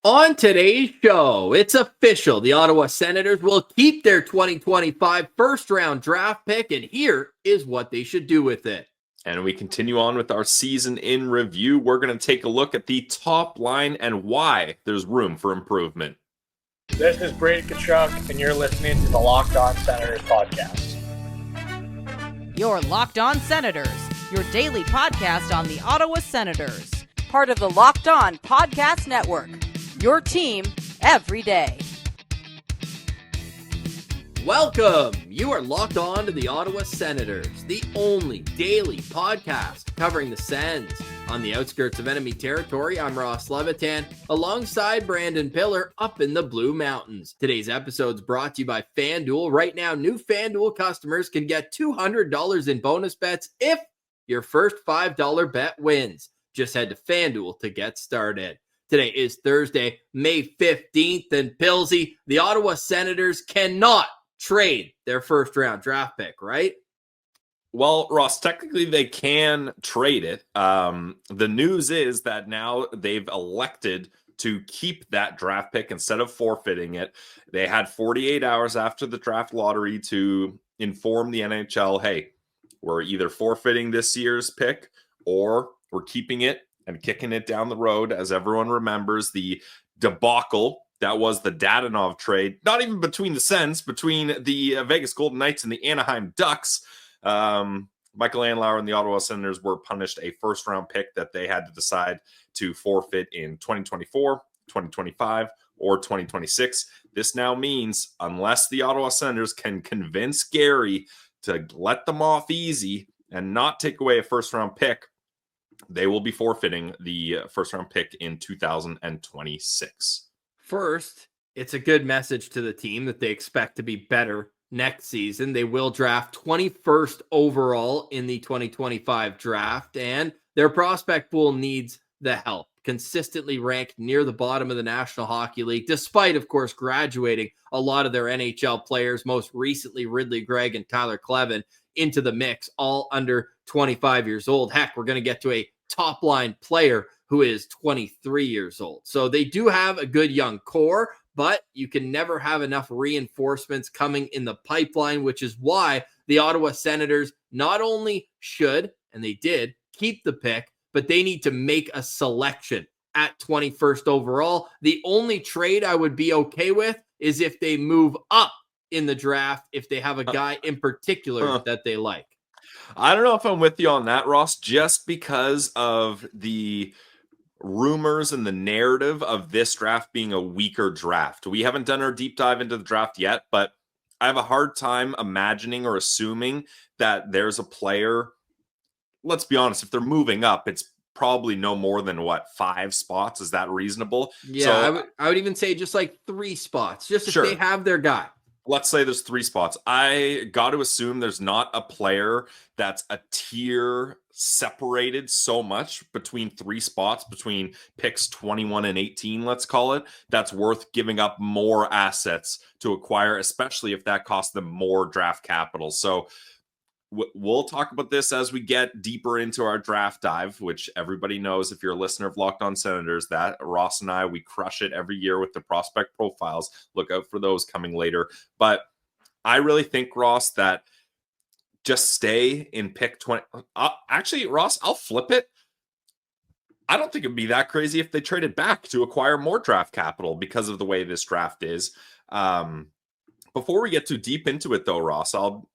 On today's show, it's official. The Ottawa Senators will keep their 2025 first-round draft pick, and here is what they should do with it. And we continue on with our season in review. We're going to take a look at the top line and why there's room for improvement. This is Brady Tkachuk, and you're listening to the Locked On Senators podcast. You're Locked On Senators, your daily podcast on the Ottawa Senators. Part of the Locked On Podcast Network. Your team every day. Welcome. You are locked on to the Ottawa Senators, the only daily podcast covering the Sens. On the outskirts of enemy territory, I'm Ross Levitan, alongside Brandon Piller up in the Blue Mountains. Today's episode is brought to you by FanDuel. Right now, new FanDuel customers can get $200 in bonus bets if your first $5 bet wins. Just head to FanDuel to get started. Today is Thursday, May 15th, and Pilsy, the Ottawa Senators cannot trade their first-round draft pick, right? Well, Ross, technically they can trade it. The news is that now they've elected to keep that draft pick instead of forfeiting it. They had 48 hours after the draft lottery to inform the NHL, hey, we're either forfeiting this year's pick or we're keeping it and kicking it down the road. As everyone remembers, the debacle that was the Dadonov trade, not even between the Sens, between the Vegas Golden Knights and the Anaheim Ducks. Michael Andlauer and the Ottawa Senators were punished a first-round pick that they had to decide to forfeit in 2024, 2025, or 2026. This now means unless the Ottawa Senators can convince Gary to let them off easy and not take away a first-round pick, they will be forfeiting the first-round pick in 2026. First, it's a good message to the team that they expect to be better next season. They will draft 21st overall in the 2025 draft, and their prospect pool needs the help. Consistently ranked near the bottom of the National Hockey League, despite, of course, graduating a lot of their NHL players, most recently Ridley Gregg and Tyler Kleven, into the mix, all under 25 years old. Heck, we're going to get to a top-line player who is 23 years old. So they do have a good young core, but you can never have enough reinforcements coming in the pipeline, which is why the Ottawa Senators not only should, and they did, keep the pick, but they need to make a selection at 21st overall. The only trade I would be okay with is if they move up in the draft, if they have a guy in particular that they like. I don't know if I'm with you on that, Ross, just because of the rumors and the narrative of this draft being a weaker draft. We haven't done our deep dive into the draft yet, but I have a hard time imagining or assuming that there's a player. Let's be honest, if they're moving up, it's probably no more than 5 spots. Is that reasonable? Yeah, so, I would even say just like 3 spots, just if they have their guy. Let's say there's 3 spots. I got to assume there's not a player that's a tier separated so much between 3 spots, between picks 21 and 18, let's call it, that's worth giving up more assets to acquire, especially if that costs them more draft capital. So we'll talk about this as we get deeper into our draft dive, which everybody knows if you're a listener of Locked On Senators, that Ross and I, we crush it every year with the prospect profiles. Look out for those coming later. But I really think, Ross, that just stay in pick 20. Actually, Ross, I'll flip it. I don't think it'd be that crazy if they traded back to acquire more draft capital because of the way this draft is. Before we get too deep into it, though, Ross, I'll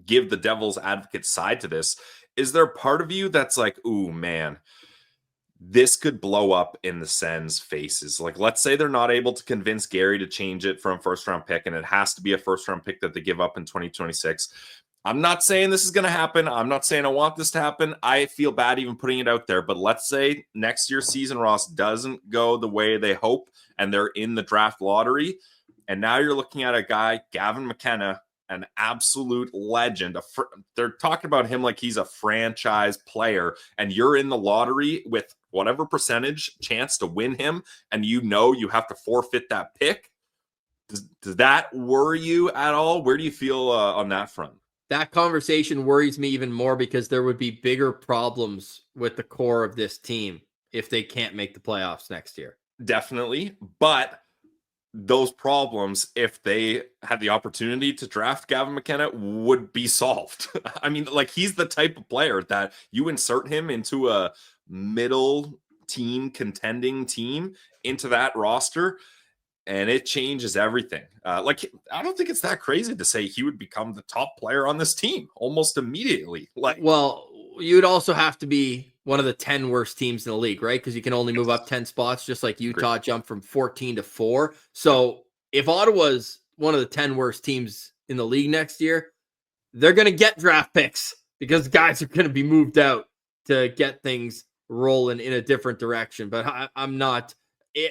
give the devil's advocate side to this. Is there a part of you that's like, ooh, man, this could blow up in the Sens' faces? Like, let's say they're not able to convince Gary to change it from first-round pick, and it has to be a first-round pick that they give up in 2026. I'm not saying this is going to happen. I'm not saying I want this to happen. I feel bad even putting it out there. But let's say next year's season, Ross, doesn't go the way they hope, and they're in the draft lottery. And now you're looking at a guy, Gavin McKenna, an absolute legend. They're talking about him like he's a franchise player, and you're in the lottery with whatever percentage chance to win him, and you know you have to forfeit that pick. Does that worry you at all? Where do you feel on that front? That conversation worries me even more because there would be bigger problems with the core of this team if they can't make the playoffs next year. definitely. But those problems, if they had the opportunity to draft Gavin McKenna, would be solved. I mean, like, he's the type of player that you insert him into a middle team, contending team, into that roster, and it changes everything. Like, I don't think it's that crazy to say he would become the top player on this team almost immediately. Like, Well, you'd also have to be one of the 10 worst teams in the league, right? Because you can only move up 10 spots, just like Utah jumped from 14 to 4. So if Ottawa's one of the 10 worst teams in the league next year, they're going to get draft picks because guys are going to be moved out to get things rolling in a different direction. But I'm not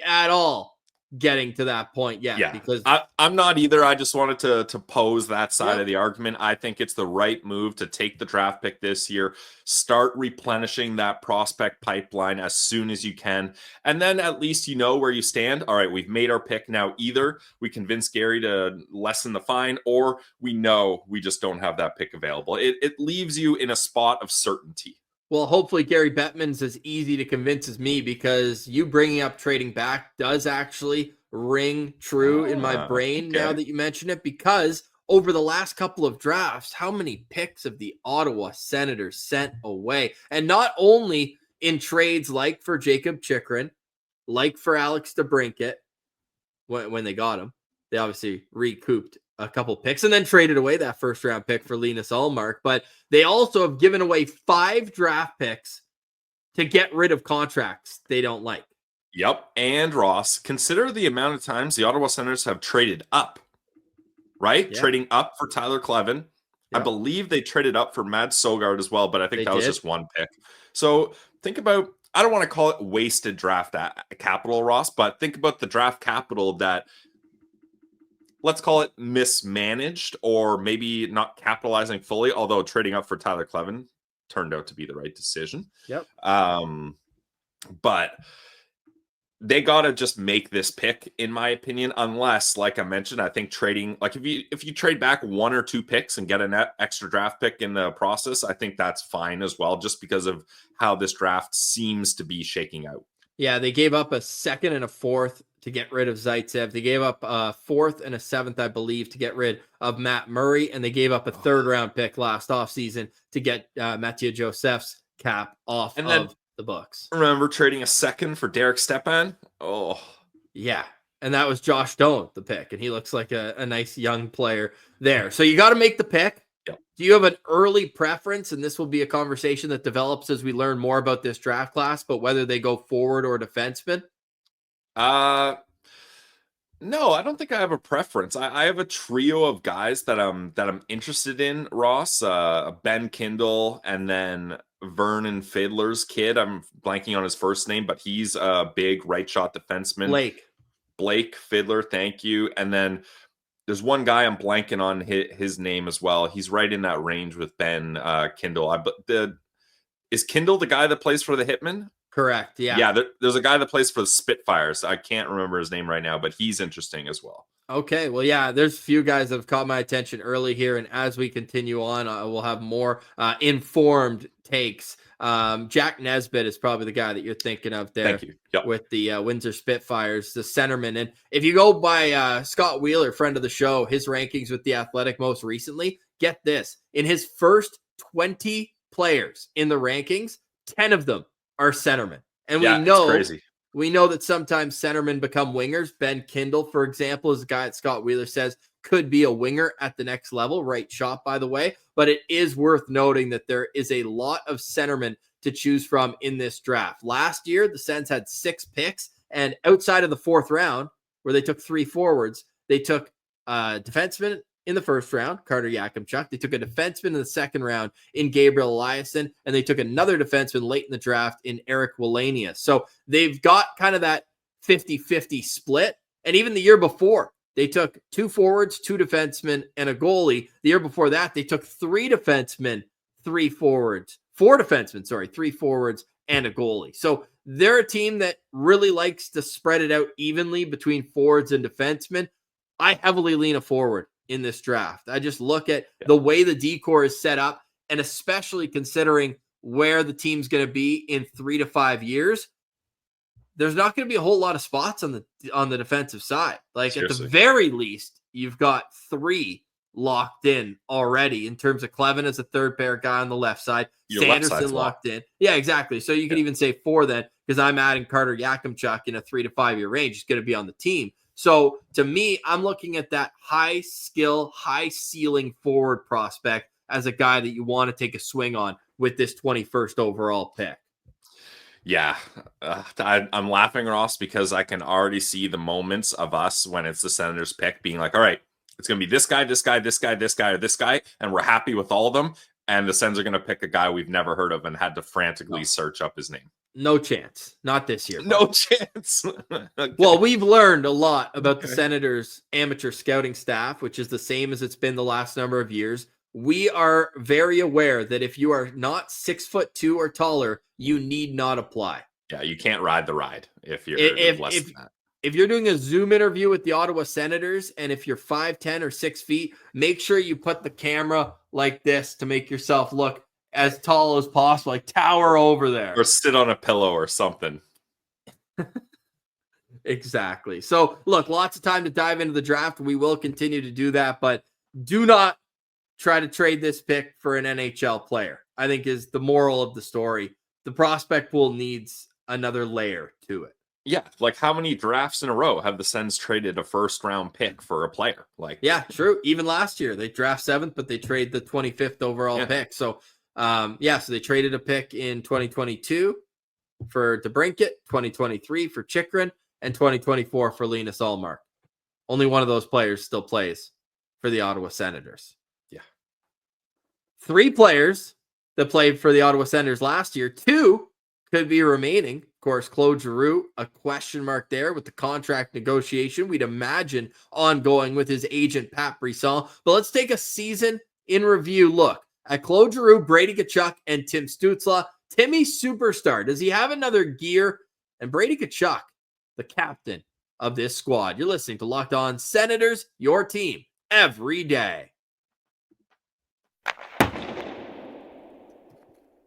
at all getting to that point yet. yeah, Because I'm not either. I just wanted to pose that side of the argument. I think it's the right move to take the draft pick this year, start replenishing that prospect pipeline as soon as you can, and then at least you know where you stand. All right, we've made our pick now. Either we convince Gary to lessen the fine, or we know we just don't have that pick available. It leaves you in a spot of certainty. well, hopefully Gary Bettman's as easy to convince as me, because you bringing up trading back does actually ring true in my brain now that you mention it, because over the last couple of drafts, how many picks have the Ottawa Senators sent away? And not only in trades like for Jacob Chychrun, like for Alex DeBrincat, when they got him, they obviously recouped a couple picks and then traded away that first round pick for Linus Ullmark. But they also have given away 5 draft picks to get rid of contracts they don't like. Yep. And Ross, consider the amount of times the Ottawa Senators have traded up, right? Yeah. Trading up for Tyler Clevin. Yep. I believe they traded up for Mads Sogard as well, but I think that was just one pick. So think about, I don't want to call it wasted draft capital, Ross, but think about the draft capital that, let's call it mismanaged, or maybe not capitalizing fully, although trading up for Tyler Clevin turned out to be the right decision. Yep. But they got to just make this pick, in my opinion, unless, like I mentioned, I think trading, like if you trade back 1 or 2 picks and get an extra draft pick in the process, I think that's fine as well, just because of how this draft seems to be shaking out. Yeah, they gave up a 2nd and a 4th to get rid of Zaitsev. They gave up a 4th and a 7th, I believe, to get rid of Matt Murray. And they gave up a 3rd round pick last offseason to get Mathieu Joseph's cap off of the books. Remember trading a 2nd for Derek Stepan? Oh. Yeah. And that was Josh Doan, the pick. And he looks like a nice young player there. So you got to make the pick. Yep. Do you have an early preference? And this will be a conversation that develops as we learn more about this draft class, but whether they go forward or defenseman? No, I don't think I have a preference. I have a trio of guys that I'm interested in, Ross. Ben Kindle, and then Vernon Fiddler's kid. I'm blanking on his first name, but he's a big right shot defenseman. Blake Fiddler, thank you. And then there's one guy I'm blanking on his name as well. He's right in that range with Ben Kindle. Is Kindle the guy that plays for the Hitmen? Correct. Yeah. Yeah. There's a guy that plays for the Spitfires. I can't remember his name right now, but he's interesting as well. Okay. Well, yeah, there's a few guys that have caught my attention early here. And as we continue on, we'll have more informed takes. Jack Nesbitt is probably the guy that you're thinking of there. Thank you. Yep. With the Windsor Spitfires, the centerman. And if you go by Scott Wheeler, friend of the show, his rankings with the Athletic most recently, get this. In his first 20 players in the rankings, 10 of them are centermen. And we know that sometimes centermen become wingers. Ben Kindle, for example, is a guy that Scott Wheeler says could be a winger at the next level. Right shot, by the way. But it is worth noting that there is a lot of centermen to choose from in this draft. Last year, the Sens had 6 picks, and outside of the 4th round, where they took 3 forwards, they took defenseman in the 1st round, Carter Yakimchuk. They took a defenseman in the 2nd round in Gabriel Eliasson, and they took another defenseman late in the draft in Eric Wallania. So they've got kind of that 50-50 split. And even the year before, they took 2 forwards, 2 defensemen, and a goalie. The year before that, they took 3 defensemen, 3 forwards, 4 defensemen, 3 forwards, and a goalie. So they're a team that really likes to spread it out evenly between forwards and defensemen. I heavily lean a forward in this draft. I just look at the way the decor is set up, and especially considering where the team's going to be in 3 to 5 years. there's not going to be a whole lot of spots on the defensive side. Like Seriously. at the very least, you've got 3 locked in already in terms of Clevin as a third pair guy on the left side. Your left Sanderson side's locked in. Yeah, exactly. So you could even say 4 then, because I'm adding Carter Yakimchuk in a 3 to 5 year range. He's going to be on the team. So to me, I'm looking at that high skill, high ceiling forward prospect as a guy that you want to take a swing on with this 21st overall pick. Yeah, I'm laughing, Ross, because I can already see the moments of us when it's the Senators pick being like, all right, it's going to be this guy, this guy, this guy, this guy, or this guy, and we're happy with all of them. And the Sens are going to pick a guy we've never heard of and had to frantically search up his name. No chance. Not this year. No chance. Okay. Well, we've learned a lot about the Senators amateur scouting staff, which is the same as it's been the last number of years. We are very aware that if you are not 6'2" or taller, you need not apply. Yeah, you can't ride the ride if you're less than that. If you're doing a Zoom interview with the Ottawa Senators, and if you're 5'10" or 6 feet, make sure you put the camera like this to make yourself look as tall as possible, like tower over there. Or sit on a pillow or something. Exactly. So, look, lots of time to dive into the draft. We will continue to do that, but do not try to trade this pick for an NHL player, I think is the moral of the story. The prospect pool needs another layer to it. Yeah, like how many drafts in a row have the Sens traded a first-round pick for a player? Like, yeah, true. Even last year, they draft 7th, but they trade the 25th overall pick. So, so they traded a pick in 2022 for DeBrincat, 2023 for Chychrun, and 2024 for Linus Ullmark. Only one of those players still plays for the Ottawa Senators. Yeah. 3 players that played for the Ottawa Senators last year, 2 could be remaining. Of course, Claude Giroux, a question mark there with the contract negotiation. We'd imagine ongoing with his agent, Pat Brisson. But let's take a season in review look at Claude Giroux, Brady Tkachuk, and Tim Stützle. Timmy Superstar. Does he have another gear? And Brady Tkachuk, the captain of this squad. You're listening to Locked On Senators, your team every day.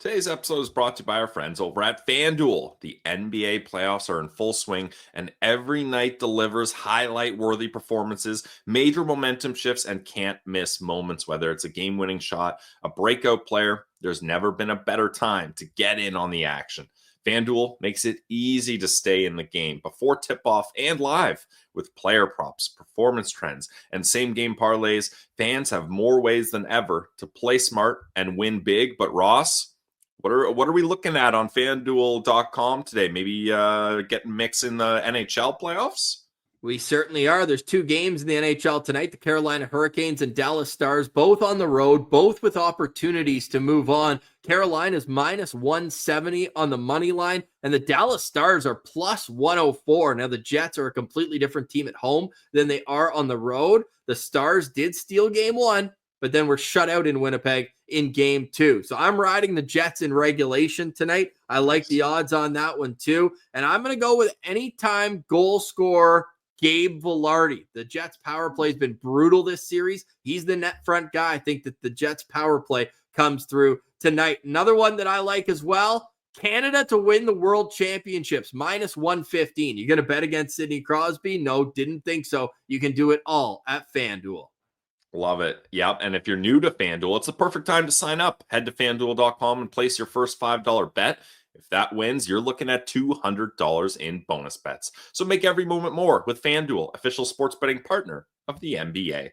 Today's episode is brought to you by our friends over at FanDuel. The NBA playoffs are in full swing, and every night delivers highlight-worthy performances, major momentum shifts, and can't-miss moments. Whether it's a game-winning shot, a breakout player, there's never been a better time to get in on the action. FanDuel makes it easy to stay in the game before tip-off and live with player props, performance trends, and same-game parlays. Fans have more ways than ever to play smart and win big. But Ross, what are we looking at on FanDuel.com today? Maybe getting mixed in the NHL playoffs? We certainly are. There's 2 games in the NHL tonight. The Carolina Hurricanes and Dallas Stars, both on the road, both with opportunities to move on. Carolina's minus 170 on the money line, and the Dallas Stars are plus 104. Now, the Jets are a completely different team at home than they are on the road. The Stars did steal game 1, but then were shut out in Winnipeg in game 2. So I'm riding the Jets in regulation tonight. I like the odds on that one too. And I'm going to go with anytime goal scorer Gabe Vilardi. The Jets power play has been brutal this series. He's the net front guy. I think that the Jets power play comes through tonight. Another one that I like as well, Canada to win the World Championships, minus 115. You going to bet against Sidney Crosby? No, didn't think so. You can do it all at FanDuel. Love it. Yep. And if you're new to FanDuel, it's the perfect time to sign up. Head to FanDuel.com and place your first $5 bet. If that wins, you're looking at $200 in bonus bets. So make every moment more with FanDuel, official sports betting partner of the NBA.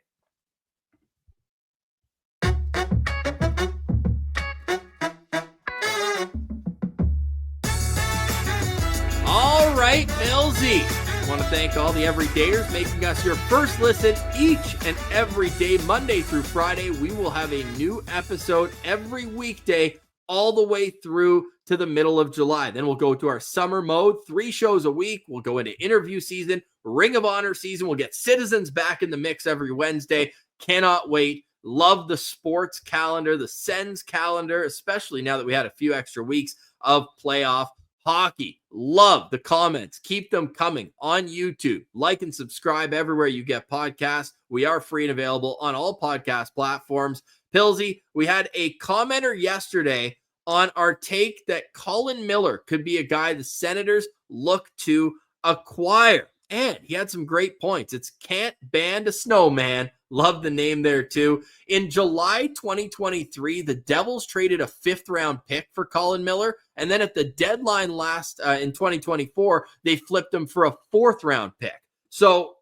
All right, Millsy. I want to thank all the everydayers making us your first listen each and every day, Monday through Friday. We will have a new episode every weekday all the way through to the middle of July. Then we'll go to our summer mode, 3 shows a week. We'll go into interview season, Ring of Honor season. We'll get Citizens back in the mix every Wednesday. Cannot wait. Love the sports calendar, the Sens calendar, especially now that we had a few extra weeks of playoff hockey. Love the comments. Keep them coming on YouTube. Like and subscribe everywhere you get podcasts. We are free and available on all podcast platforms. Pilsy, we had a commenter yesterday on our take that Colin Miller could be a guy the Senators look to acquire. And he had some great points. It's Can't Band a Snowman. Love the name there too. In July 2023, the Devils traded a 5th-round pick for Colin Miller. And then at the deadline in 2024, they flipped him for a 4th-round pick. So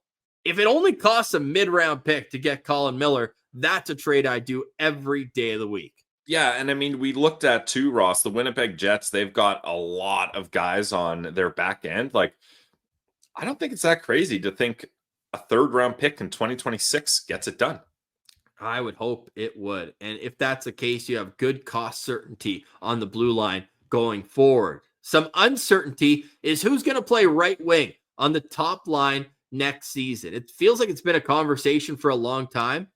if it only costs a mid-round pick to get Colin Miller, that's a trade I do every day of the week. Yeah, and I mean, we looked at too, Ross, the Winnipeg Jets, they've got a lot of guys on their back end. Like, I don't think it's that crazy to think a 3rd-round pick in 2026 gets it done. I would hope it would. And if that's the case, you have good cost certainty on the blue line going forward. Some uncertainty is who's going to play right wing on the top line next season. It feels like it's been a conversation for a long time.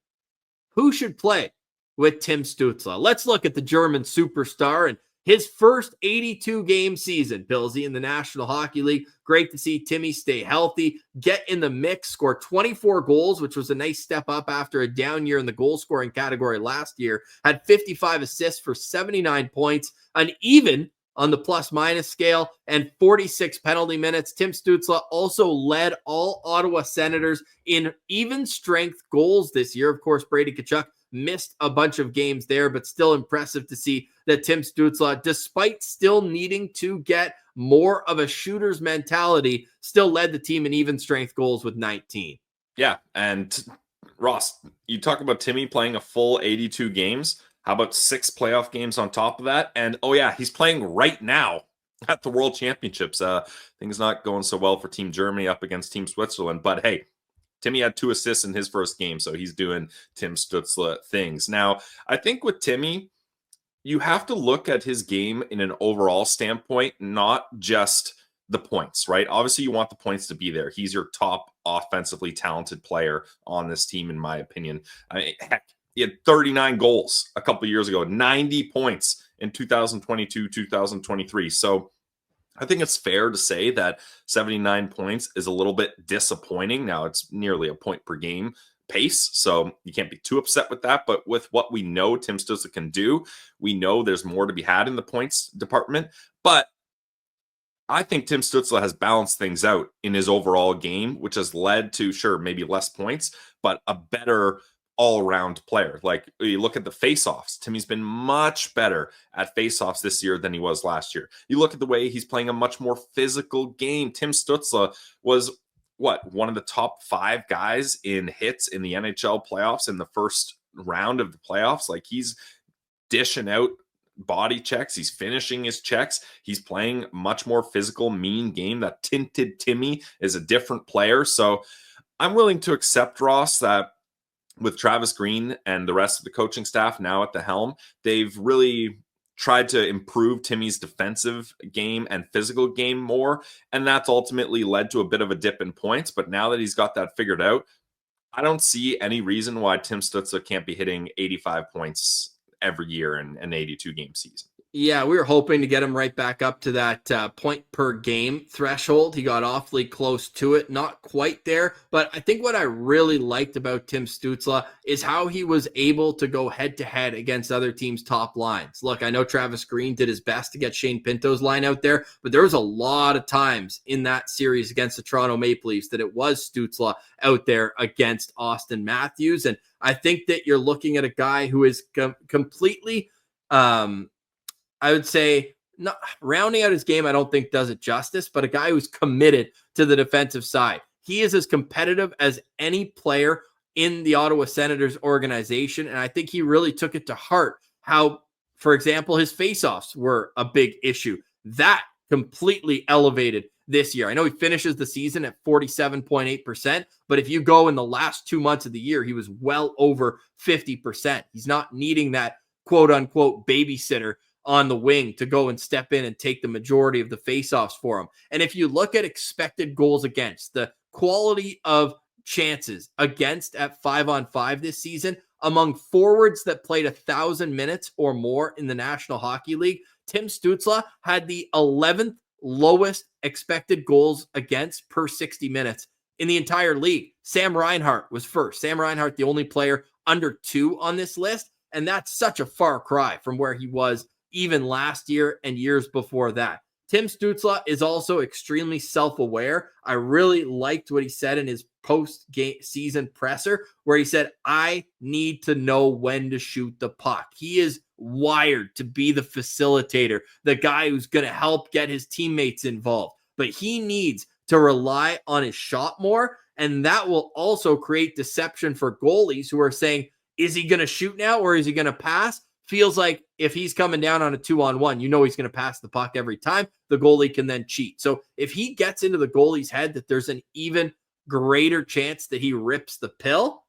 Who should play with Tim Stützle? Let's look at the German superstar and his first 82-game season, Billsy, in the National Hockey League. Great to see Timmy stay healthy, get in the mix, score 24 goals, which was a nice step up after a down year in the goal-scoring category last year. Had 55 assists for 79 points, an even on the plus-minus scale, and 46 penalty minutes. Tim Stützle also led all Ottawa Senators in even-strength goals this year. Of course, Brady Tkachuk missed a bunch of games there, but still impressive to see that Tim Stützle, despite still needing to get more of a shooter's mentality, still led the team in even strength goals with 19. Yeah, and Ross, you talk about Timmy playing a full 82 games. How about 6 playoff games on top of that? And oh yeah, he's playing right now at the World Championships. Things not going so well for Team Germany up against Team Switzerland, but hey, Timmy had 2 assists in his first game, so he's doing Tim Stützle things. Now, I think with Timmy, you have to look at his game in an overall standpoint, not just the points, right? Obviously, you want the points to be there. He's your top offensively talented player on this team, in my opinion. I mean, heck, he had 39 goals a couple of years ago, 90 points in 2022, 2023. So I think it's fair to say that 79 points is a little bit disappointing. Now it's nearly a point per game pace, so you can't be too upset with that. But with what we know Tim Stützle can do, we know there's more to be had in the points department. But I think Tim Stützle has balanced things out in his overall game, which has led to, sure, maybe less points, but a better all-around player. Like, you look at the face-offs, Timmy's been much better at face-offs this year than he was last year. You look at the way he's playing a much more physical game. Tim Stützle was one of the top 5 guys in hits in the NHL playoffs in the first round of the playoffs. Like, he's dishing out body checks, he's finishing his checks, he's playing much more physical, mean game. That tinted Timmy is a different player. So I'm willing to accept, Ross, that with Travis Green and the rest of the coaching staff now at the helm, they've really tried to improve Timmy's defensive game and physical game more, and that's ultimately led to a bit of a dip in points. But now that he's got that figured out, I don't see any reason why Tim Stützle can't be hitting 85 points every year in an 82-game season. Yeah, we were hoping to get him right back up to that point per game threshold. He got awfully close to it, not quite there. But I think what I really liked about Tim Stützle is how he was able to go head-to-head against other teams' top lines. Look, I know Travis Green did his best to get Shane Pinto's line out there, but there was a lot of times in that series against the Toronto Maple Leafs that it was Stützle out there against Austin Matthews. And I think that you're looking at a guy who is completely... I would say, not rounding out his game, I don't think does it justice, but a guy who's committed to the defensive side. He is as competitive as any player in the Ottawa Senators organization, and I think he really took it to heart how, for example, his faceoffs were a big issue. That completely elevated this year. I know he finishes the season at 47.8%, but if you go in the last 2 months of the year, he was well over 50%. He's not needing that quote-unquote babysitter on the wing to go and step in and take the majority of the faceoffs for him. And if you look at expected goals against, the quality of chances against at 5-on-5 this season, among forwards that played 1,000 minutes or more in the National Hockey League, Tim Stützle had the 11th lowest expected goals against per 60 minutes in the entire league. Sam Reinhart was first. Sam Reinhart, the only player under 2 on this list. And that's such a far cry from where he was even last year and years before that. Tim Stützle is also extremely self-aware. I really liked what he said in his post-game season presser, where he said, I need to know when to shoot the puck. He is wired to be the facilitator, the guy who's going to help get his teammates involved. But he needs to rely on his shot more, and that will also create deception for goalies who are saying, is he going to shoot now or is he going to pass? Feels like if he's coming down on a 2-on-1, you know he's going to pass the puck every time. The goalie can then cheat. So if he gets into the goalie's head that there's an even greater chance that he rips the pill,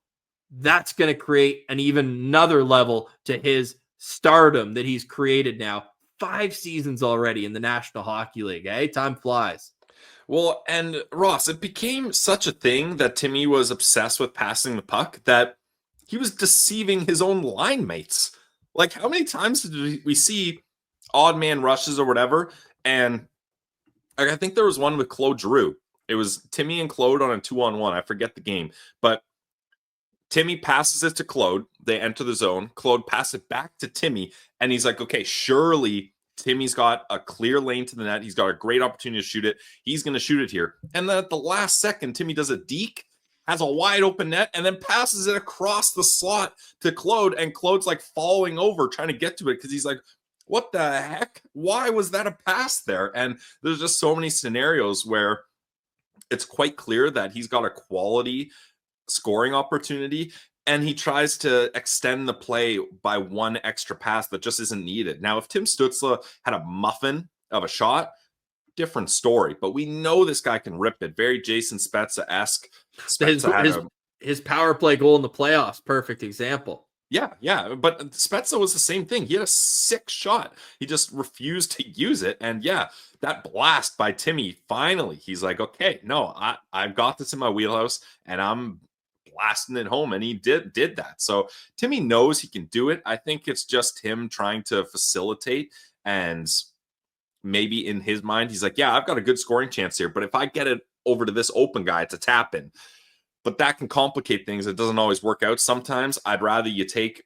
that's going to create an even another level to his stardom that he's created now. 5 seasons already in the National Hockey League. Time flies. Well, and Ross, it became such a thing that Timmy was obsessed with passing the puck that he was deceiving his own line mates. Like, how many times did we see odd man rushes or whatever? And I think there was one with Claude Giroux. It was Timmy and Claude on a 2-on-1. I forget the game. But Timmy passes it to Claude. They enter the zone. Claude passes it back to Timmy. And he's like, okay, surely Timmy's got a clear lane to the net. He's got a great opportunity to shoot it. He's going to shoot it here. And then at the last second, Timmy does a deke, has a wide open net, and then passes it across the slot to Claude. And Claude's like following over, trying to get to it because he's like, what the heck? Why was that a pass there? And there's just so many scenarios where it's quite clear that he's got a quality scoring opportunity, and he tries to extend the play by one extra pass that just isn't needed. Now, if Tim Stützle had a muffin of a shot, different story. But we know this guy can rip it. Very Jason Spezza-esque. His power play goal in the playoffs, perfect example. Yeah. But Spezza was the same thing. He had a sick shot. He just refused to use it. And yeah, that blast by Timmy, finally, he's like, okay, no, I've got this in my wheelhouse, and I'm blasting it home. And he did that. So Timmy knows he can do it. I think it's just him trying to facilitate, and maybe in his mind, he's like, yeah, I've got a good scoring chance here, but if I get it over to this open guy, it's a tap in. But that can complicate things. It doesn't always work out. Sometimes I'd rather you take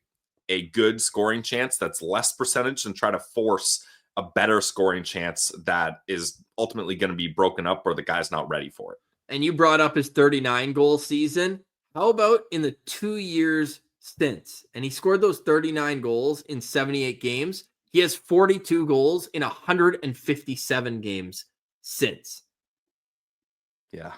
a good scoring chance that's less percentage than try to force a better scoring chance that is ultimately going to be broken up or the guy's not ready for it. And you brought up his 39 goal season. How about in the 2 years since? And he scored those 39 goals in 78 games. He has 42 goals in 157 games since. Yeah.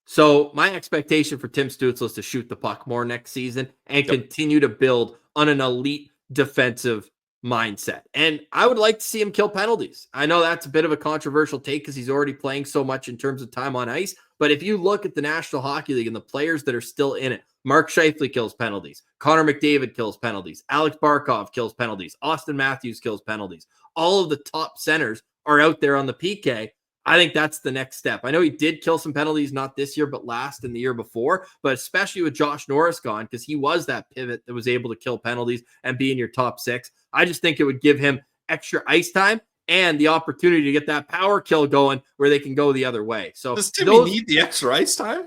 So my expectation for Tim Stützle is to shoot the puck more next season and continue to build on an elite defensive mindset. And I would like to see him kill penalties. I know that's a bit of a controversial take because he's already playing so much in terms of time on ice. But if you look at the National Hockey League and the players that are still in it, Mark Scheifele kills penalties. Connor McDavid kills penalties. Alex Barkov kills penalties. Austin Matthews kills penalties. All of the top centers are out there on the PK. I think that's the next step. I know he did kill some penalties, not this year, but last and the year before, but especially with Josh Norris gone, because he was that pivot that was able to kill penalties and be in your top 6. I just think it would give him extra ice time and the opportunity to get that power kill going where they can go the other way. So does Timmy need the extra ice time?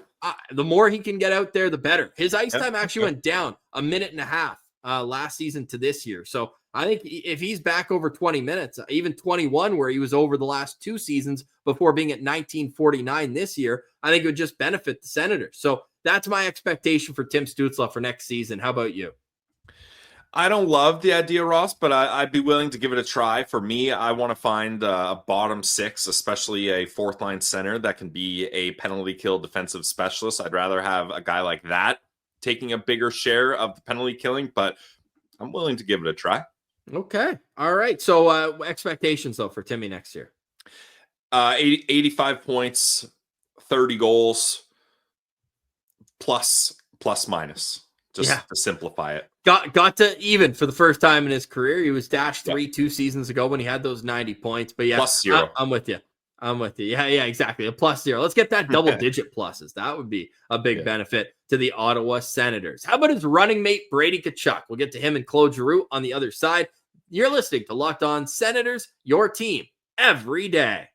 The more he can get out there, the better. His ice time actually went down a minute and a half last season to this year. So I think if he's back over 20 minutes, even 21, where he was over the last 2 seasons before being at 1949 this year, I think it would just benefit the Senators. So that's my expectation for Tim Stützle for next season. How about you? I don't love the idea, Ross, but I'd be willing to give it a try. For me, I want to find a bottom 6, especially a fourth-line center that can be a penalty kill defensive specialist. I'd rather have a guy like that taking a bigger share of the penalty killing, but I'm willing to give it a try. Okay. All right. So expectations, though, for Timmy next year? 85 points, 30 goals, plus minus. Just to simplify it. Got to even for the first time in his career. He was dash 3 2 seasons ago when he had those 90 points. But yeah, plus 0. I'm with you. Yeah, exactly. A plus 0. Let's get that double-digit pluses. That would be a big benefit to the Ottawa Senators. How about his running mate, Brady Tkachuk? We'll get to him and Claude Giroux on the other side. You're listening to Locked On Senators, your team every day.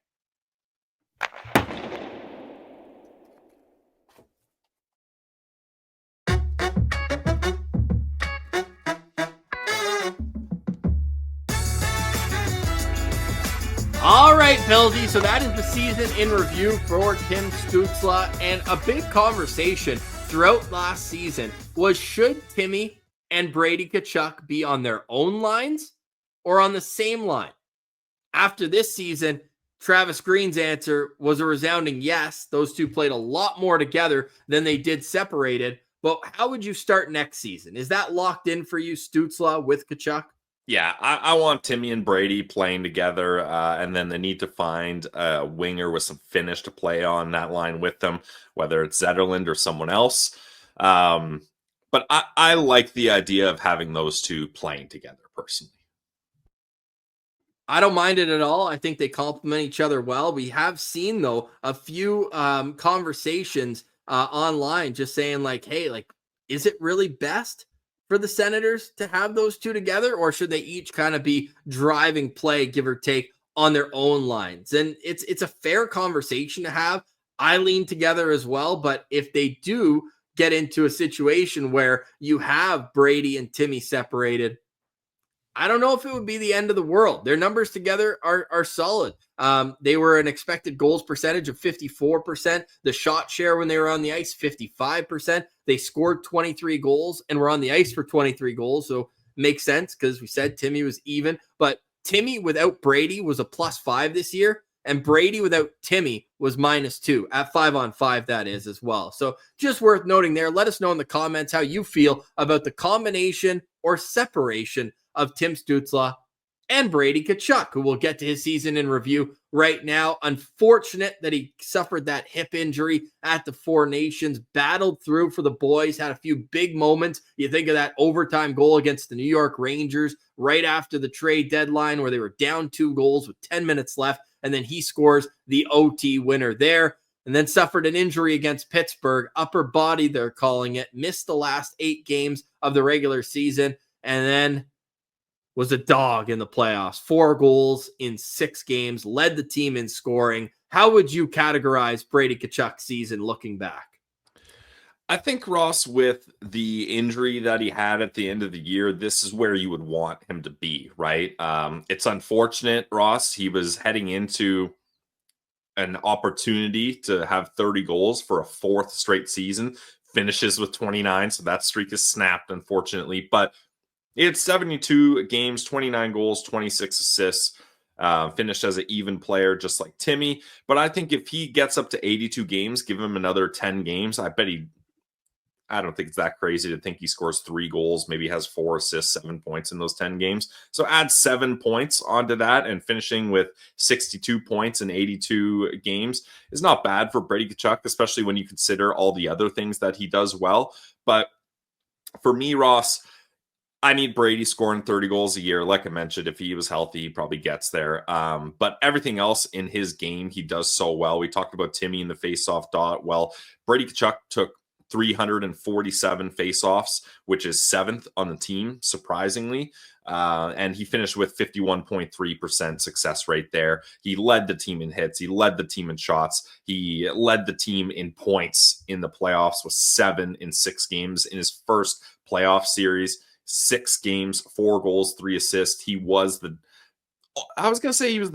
All right, Pilsy. So that is the season in review for Tim Stützle. And a big conversation throughout last season was, should Timmy and Brady Tkachuk be on their own lines or on the same line? After this season, Travis Green's answer was a resounding yes. Those two played a lot more together than they did separated. But how would you start next season? Is that locked in for you, Stutzle, with Tkachuk? Yeah, I want Timmy and Brady playing together, and then they need to find a winger with some finish to play on that line with them, whether it's Zetterlund or someone else. But I like the idea of having those two playing together personally. I don't mind it at all. I think they complement each other well. We have seen, though, a few conversations online just saying, like, hey, like, is it really best for the Senators to have those two together, or should they each kind of be driving play, give or take, on their own lines? And it's a fair conversation to have. I lean together as well, but if they do get into a situation where you have Brady and Timmy separated, I don't know if it would be the end of the world. Their numbers together are solid. They were an expected goals percentage of 54%. The shot share when they were on the ice, 55%. They scored 23 goals and were on the ice for 23 goals. So makes sense because we said Timmy was even. But Timmy without Brady was a +5 this year. And Brady without Timmy was -2 at 5-on-5, that is, as well. So just worth noting there. Let us know in the comments how you feel about the combination or separation of Tim Stützle and Brady Tkachuk, who will get to his season in review right now. Unfortunate that he suffered that hip injury at the Four Nations, battled through for the boys, had a few big moments. You think of that overtime goal against the New York Rangers right after the trade deadline where they were down 2 goals with 10 minutes left, and then he scores the OT winner there, and then suffered an injury against Pittsburgh, upper body they're calling it, missed the last 8 games of the regular season, and then was a dog in the playoffs. 4 goals in 6 games, led the team in scoring. How would you categorize Brady Tkachuk's season looking back? I think, Ross, with the injury that he had at the end of the year, this is where you would want him to be, right? It's unfortunate, Ross. He was heading into an opportunity to have 30 goals for a 4th straight season, finishes with 29, so that streak is snapped, unfortunately. But he had 72 games, 29 goals, 26 assists, finished as an even player, just like Timmy. But I think if he gets up to 82 games, give him another 10 games, I don't think it's that crazy to think he scores 3 goals, maybe has 4 assists, 7 points in those 10 games. So add 7 points onto that, and finishing with 62 points in 82 games is not bad for Brady Tkachuk, especially when you consider all the other things that he does well. But for me, Ross, I need Brady scoring 30 goals a year. Like I mentioned, if he was healthy, he probably gets there. But everything else in his game, he does so well. We talked about Timmy in the faceoff dot. Well, Brady Tkachuk took 347 faceoffs, which is 7th on the team, surprisingly. And he finished with 51.3% success rate there. He led the team in hits. He led the team in shots. He led the team in points in the playoffs with 7 in 6 games in his first playoff series. 6 games, 4 goals, 3 assists. He was the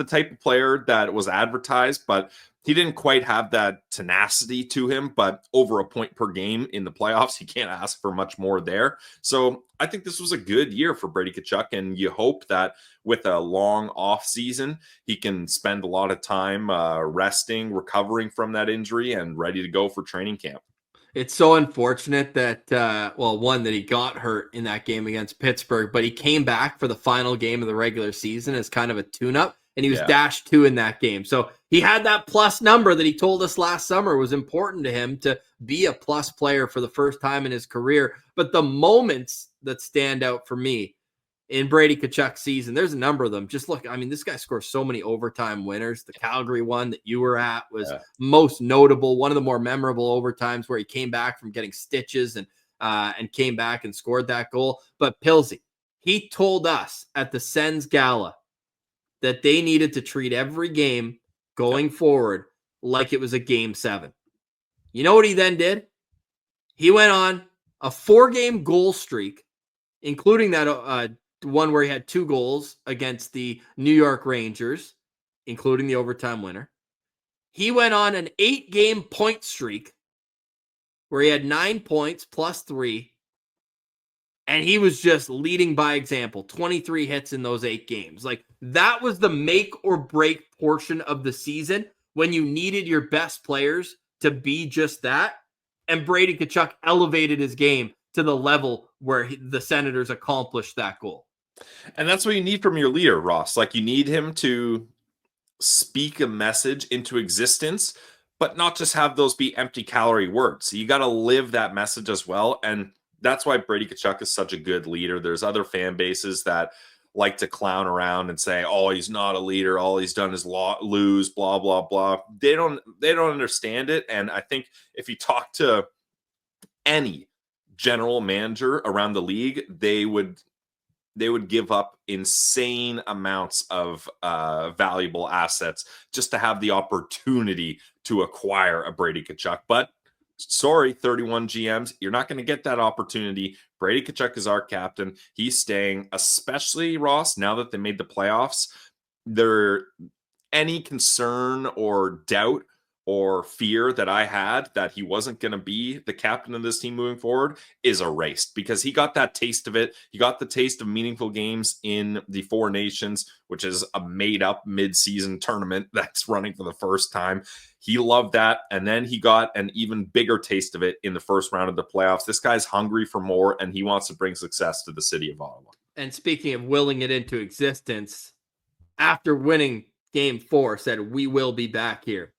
type of player that was advertised, but he didn't quite have that tenacity to him. But over a point per game in the playoffs, you can't ask for much more there. So I think this was a good year for Brady Tkachuk, and you hope that with a long off season, he can spend a lot of time resting, recovering from that injury, and ready to go for training camp. It's so unfortunate that, one, that he got hurt in that game against Pittsburgh, but he came back for the final game of the regular season as kind of a tune-up, and he was dashed 2 in that game. So he had that plus number that he told us last summer was important to him to be a plus player for the first time in his career. But the moments that stand out for me in Brady Tkachuk's season, there's a number of them. Just look, I mean, this guy scores so many overtime winners. The Calgary one that you were at was most notable, one of the more memorable overtimes where he came back from getting stitches and came back and scored that goal. But Pilsy, he told us at the Sens Gala that they needed to treat every game going forward like it was a game 7. You know what he then did? He went on a 4-game goal streak, including that one where he had 2 goals against the New York Rangers. including the overtime winner. He went on an 8-game point streak where he had 9 points plus 3. And he was just leading by example, 23 hits in those 8 games. Like, that was the make or break portion of the season when you needed your best players to be just that. And Brady Tkachuk elevated his game to the level where the Senators accomplished that goal. And that's what you need from your leader, Ross. Like, you need him to speak a message into existence, but not just have those be empty calorie words. You got to live that message as well. And that's why Brady Tkachuk is such a good leader. There's other fan bases that like to clown around and say, "Oh, he's not a leader. All he's done is lose." Blah blah blah. They don't understand it. And I think if you talk to any general manager around the league, they would give up insane amounts of valuable assets just to have the opportunity to acquire a Brady Tkachuk. But sorry, 31 GMs, you're not going to get that opportunity. Brady Tkachuk is our captain. He's staying, especially Ross, now that they made the playoffs. Any concern or doubt or fear that I had that he wasn't going to be the captain of this team moving forward is erased, because he got that taste of it. He got the taste of meaningful games in the Four Nations, which is a made-up mid-season tournament that's running for the first time. He loved that, and then he got an even bigger taste of it in the first round of the playoffs. This guy's hungry for more, and he wants to bring success to the city of Ottawa. And speaking of willing it into existence, after winning Game 4, said, "We will be back here."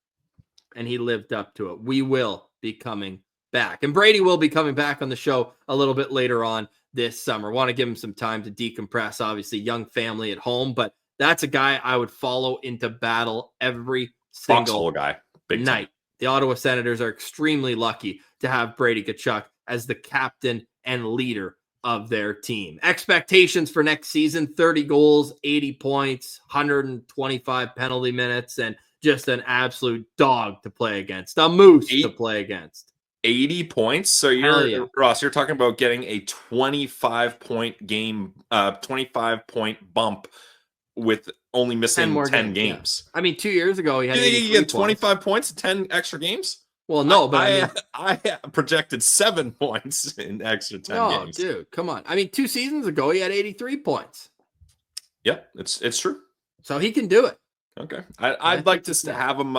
And he lived up to it. We will be coming back. And Brady will be coming back on the show a little bit later on this summer. Want to give him some time to decompress. Obviously, young family at home, but that's a guy I would follow into battle every single Foxhole guy. Big night. time. The Ottawa Senators are extremely lucky to have Brady Tkachuk as the captain and leader of their team. Expectations for next season: 30 goals, 80 points, 125 penalty minutes, and just an absolute dog to play against, a moose to play against. 80 points. So Ross, you're talking about getting a 25-point game, 25-point bump with only missing 10 games. Yeah. I mean, 2 years ago, he had. You think you get 25 points, 10 extra games? Well, no, but I projected 7 points in extra 10 games. Oh, dude, come on. I mean, 2 seasons ago, he had 83 points. Yep, it's true. So he can do it. Okay. I'd like to have him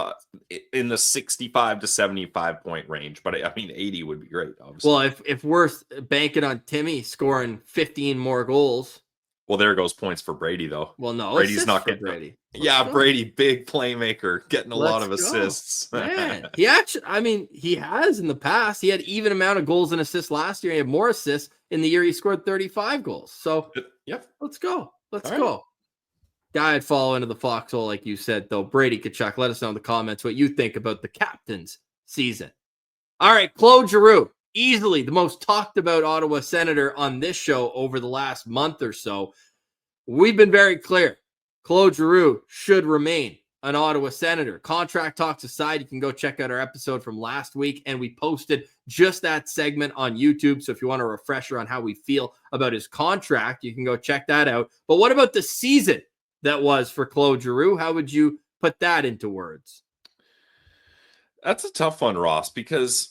in the 65 to 75 point range, but I mean, 80 would be great, obviously. Well, if we're banking on Timmy scoring 15 more goals. Well, there goes points for Brady, though. Well, no, Brady, Brady, big playmaker, getting a lot of assists. Man, he has in the past. He had even amount of goals and assists last year. He had more assists in the year he scored 35 goals. So, yep. Let's go. Let's go. Guy I'd follow into the foxhole, like you said, though. Brady Tkachuk. Let us know in the comments what you think about the captain's season. All right, Claude Giroux, easily the most talked about Ottawa Senator on this show over the last month or so. We've been very clear. Claude Giroux should remain an Ottawa Senator. Contract talks aside, you can go check out our episode from last week, and we posted just that segment on YouTube. So if you want a refresher on how we feel about his contract, you can go check that out. But what about the season that was for Claude Giroux? How would you put that into words? That's a tough one, Ross, because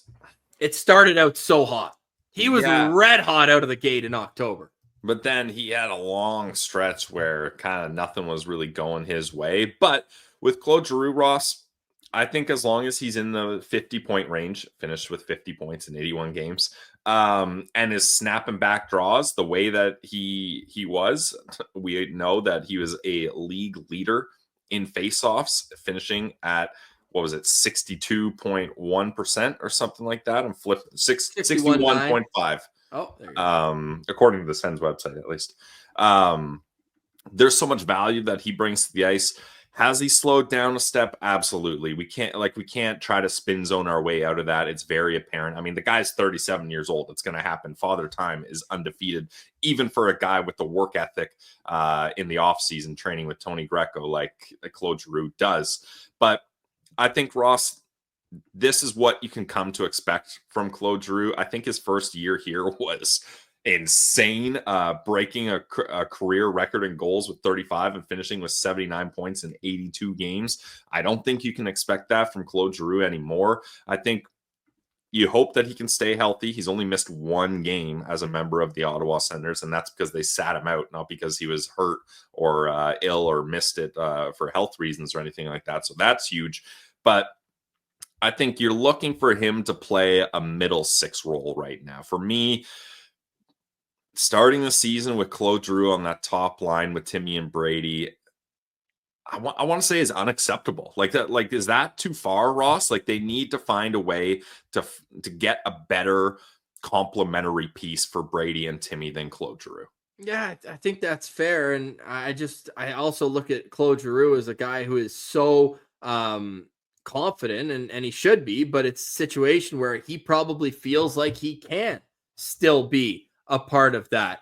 it started out so hot. He was red hot out of the gate in October. But then he had a long stretch where kind of nothing was really going his way. But with Claude Giroux, Ross, I think as long as he's in the 50-point range, finished with 50 points in 81 games, and is snapping back draws the way that he was, we know that he was a league leader in faceoffs, finishing at, what was it, 62.1% or something like that. I'm flipping 61.5. Oh, there you go. According to the Sens website, at least. There's so much value that he brings to the ice. Has he slowed down a step? Absolutely. We can't try to spin zone our way out of that. It's very apparent. I mean, the guy's 37 years old. It's going to happen. Father Time is undefeated, even for a guy with the work ethic in the offseason, training with Tony Greco like Claude Giroux does. But I think, Ross, this is what you can come to expect from Claude Giroux. I think his first year here was insane, breaking a career record in goals with 35 and finishing with 79 points in 82 games. I don't think you can expect that from Claude Giroux anymore. I think you hope that he can stay healthy. He's only missed one game as a member of the Ottawa Senators, and that's because they sat him out, not because he was hurt or ill or missed it for health reasons or anything like that. So that's huge. But I think you're looking for him to play a middle six role right now. For me, starting the season with Claude Giroux on that top line with Timmy and Brady, I want to say is unacceptable. Like that, like, is that too far, Ross? Like, they need to find a way to get a better complementary piece for Brady and Timmy than Claude Giroux. Yeah, I think that's fair. And I also look at Claude Giroux as a guy who is so confident, and he should be, but it's a situation where he probably feels like he can still be a part of that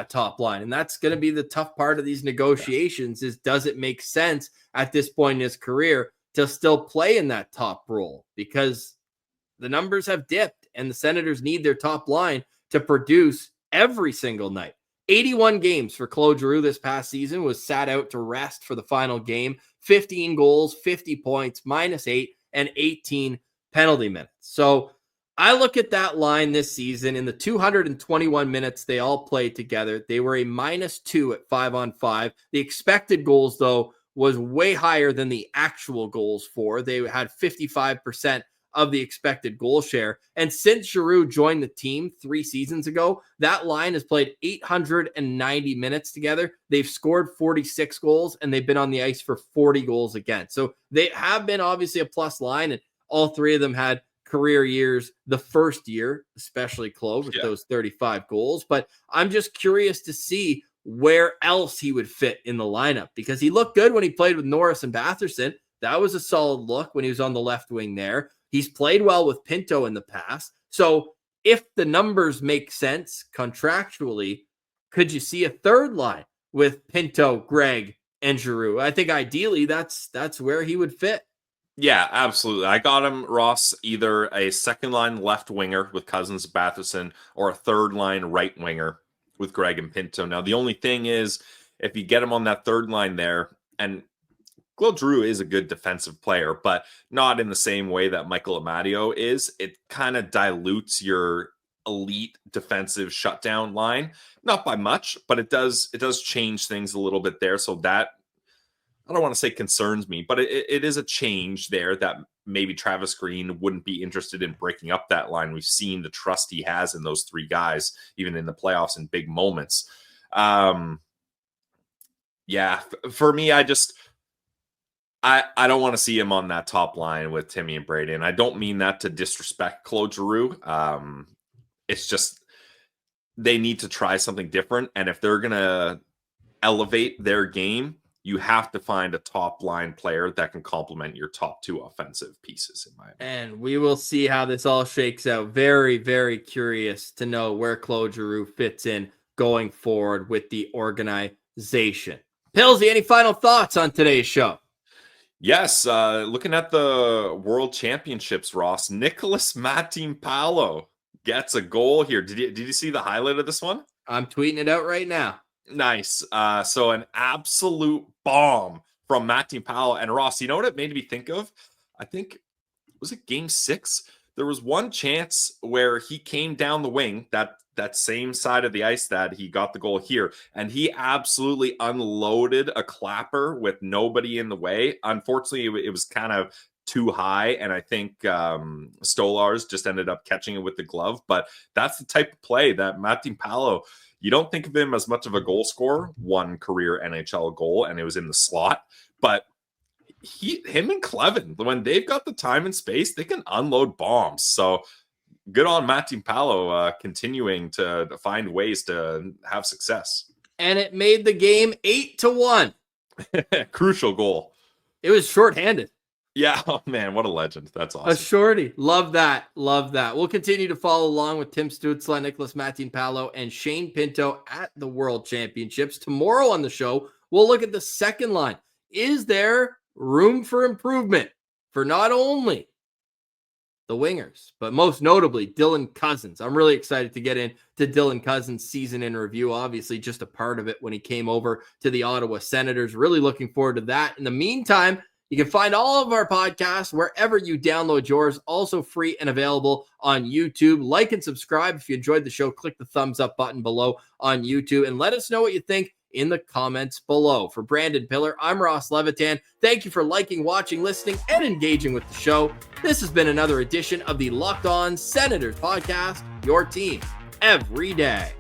top line. And that's going to be the tough part of these negotiations is, does it make sense at this point in his career to still play in that top role? Because the numbers have dipped and the Senators need their top line to produce every single night. 81 games for Claude Giroux this past season, was sat out to rest for the final game. 15 goals, 50 points, -8, and 18 penalty minutes. So I look at that line this season. In the 221 minutes they all played together, they were a -2 at 5-on-5. The expected goals, though, was way higher than the actual goals for. They had 55% of the expected goal share. And since Giroux joined the team 3 seasons ago, that line has played 890 minutes together. They've scored 46 goals, and they've been on the ice for 40 goals again. So they have been obviously a plus line, and all three of them had career years the first year, especially Claude with those 35 goals. But I'm just curious to see where else he would fit in the lineup, because he looked good when he played with Norris and Batherson. That was a solid look when he was on the left wing there. He's played well with Pinto in the past. So if the numbers make sense contractually, could you see a third line with Pinto, Greg, and Giroux? I think ideally that's where he would fit. Yeah, absolutely. I got him, Ross, either a second line left winger with Cousins, Batherson, or a third line right winger with Greg and Pinto. Now, the only thing is, if you get him on that third line there, and Claude Giroux is a good defensive player, but not in the same way that Michael Amadio is, it kind of dilutes your elite defensive shutdown line. Not by much, but it does change things a little bit there. So that, I don't want to say concerns me, but it is a change there that maybe Travis Green wouldn't be interested in breaking up that line. We've seen the trust he has in those three guys, even in the playoffs in big moments. Yeah, for me, I don't want to see him on that top line with Timmy and Brady. And I don't mean that to disrespect Claude Giroux. It's just they need to try something different. And if they're going to elevate their game, you have to find a top line player that can complement your top two offensive pieces, in my opinion. And we will see how this all shakes out. Very, very curious to know where Claude Giroux fits in going forward with the organization. Pillsy, any final thoughts on today's show? Yes, looking at the World Championships, Ross, Nikolas Matinpalo gets a goal here. Did you see the highlight of this one? I'm tweeting it out right now. Nice. So an absolute bomb from Matinpalo. And Ross, you know what it made me think of? I think, was it game 6? There was one chance where he came down the wing, that same side of the ice that he got the goal here, and he absolutely unloaded a clapper with nobody in the way. Unfortunately, it was kind of too high, and I think Stolars just ended up catching it with the glove. But that's the type of play that Matinpalo, you don't think of him as much of a goal scorer, one career NHL goal, and it was in the slot. But him and Clevin, when they've got the time and space, they can unload bombs. So good on Matinpalo continuing to find ways to have success. And it made the game 8-1. Crucial goal. It was shorthanded. Yeah, oh man, what a legend. That's awesome. A shorty. Love that. Love that. We'll continue to follow along with Tim Stützle, Nikolas Matinpalo, and Shane Pinto at the World Championships. Tomorrow on the show, we'll look at the second line. Is there room for improvement for not only the wingers, but most notably Dylan Cousins. I'm really excited to get into Dylan Cousins' season in review. Obviously, just a part of it when he came over to the Ottawa Senators. Really looking forward to that. In the meantime, you can find all of our podcasts wherever you download yours, also free and available on YouTube. Like and subscribe. If you enjoyed the show, click the thumbs up button below on YouTube and let us know what you think in the comments below. For Brandon Piller, I'm Ross Levitan. Thank you for liking, watching, listening, and engaging with the show. This has been another edition of the Locked On Senators podcast, your team every day.